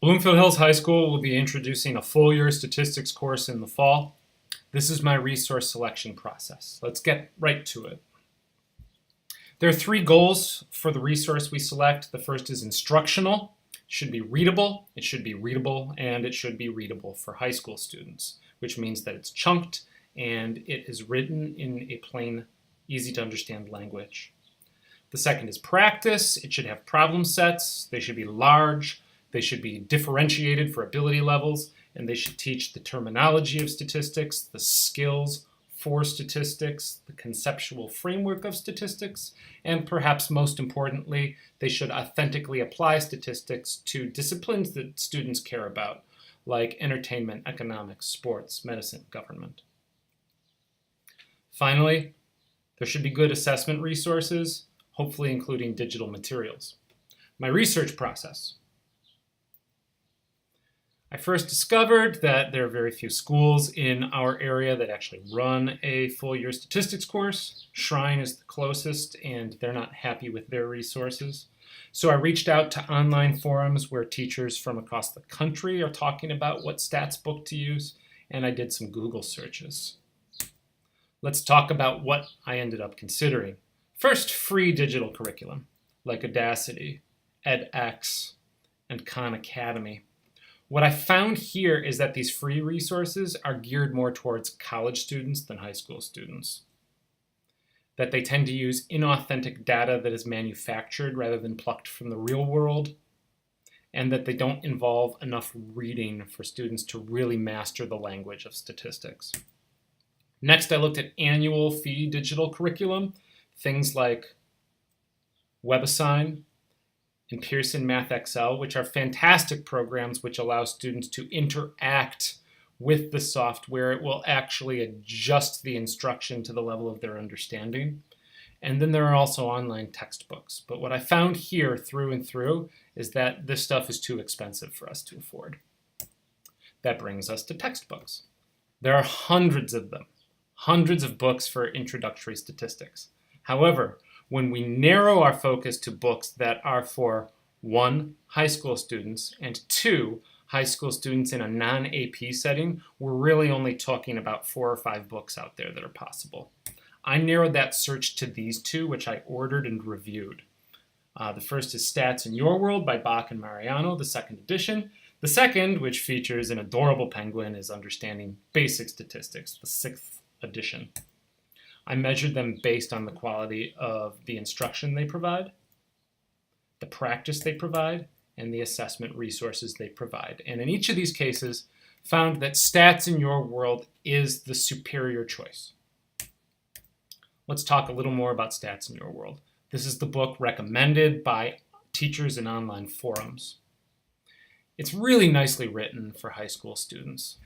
Bloomfield Hills High School will be introducing a full year statistics course in the fall. This is my resource selection process. Let's get right to it. There are three goals for the resource we select. The first is instructional. It should be readable, and it should be readable for high school students, which means that it's chunked and it is written in a plain, easy to understand language. The second is practice. It should have problem sets. They should be large. They should be differentiated for ability levels, and they should teach the terminology of statistics, the skills for statistics, the conceptual framework of statistics, and perhaps most importantly, they should authentically apply statistics to disciplines that students care about, like entertainment, economics, sports, medicine, government. Finally, there should be good assessment resources, hopefully including digital materials. My research process. I first discovered that there are very few schools in our area that actually run a full year statistics course. Shrine is the closest, and they're not happy with their resources. So I reached out to online forums where teachers from across the country are talking about what stats book to use, and I did some Google searches. Let's talk about what I ended up considering. First, free digital curriculum like Udacity, edX, and Khan Academy. What I found here is that these free resources are geared more towards college students than high school students. That they tend to use inauthentic data that is manufactured rather than plucked from the real world, and that they don't involve enough reading for students to really master the language of statistics. Next, I looked at annual fee digital curriculum, things like WebAssign and Pearson MathXL, which are fantastic programs which allow students to interact with the software. It will actually adjust the instruction to the level of their understanding. And then there are also online textbooks. But what I found here through and through is that this stuff is too expensive for us to afford. That brings us to textbooks. There are hundreds of them, hundreds of books for introductory statistics. However, when we narrow our focus to books that are for 1, high school students, and 2, high school students in a non-AP setting, we're really only talking about 4 or 5 books out there that are possible. I narrowed that search to these 2, which I ordered and reviewed. The first is Stats in Your World by Bach and Mariano, the second edition. The second, which features an adorable penguin, is Understanding Basic Statistics, the 6th edition. I measured them based on the quality of the instruction they provide, the practice they provide, and the assessment resources they provide. And in each of these cases, found that Stats in Your World is the superior choice. Let's talk a little more about Stats in Your World. This is the book recommended by teachers in online forums. It's really nicely written for high school students.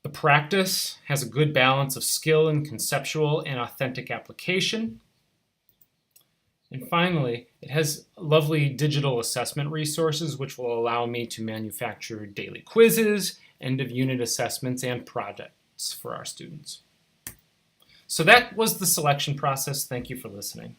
The practice has a good balance of skill and conceptual and authentic application. And finally, it has lovely digital assessment resources which will allow me to manufacture daily quizzes, end-of-unit assessments, and projects for our students. So that was the selection process. Thank you for listening.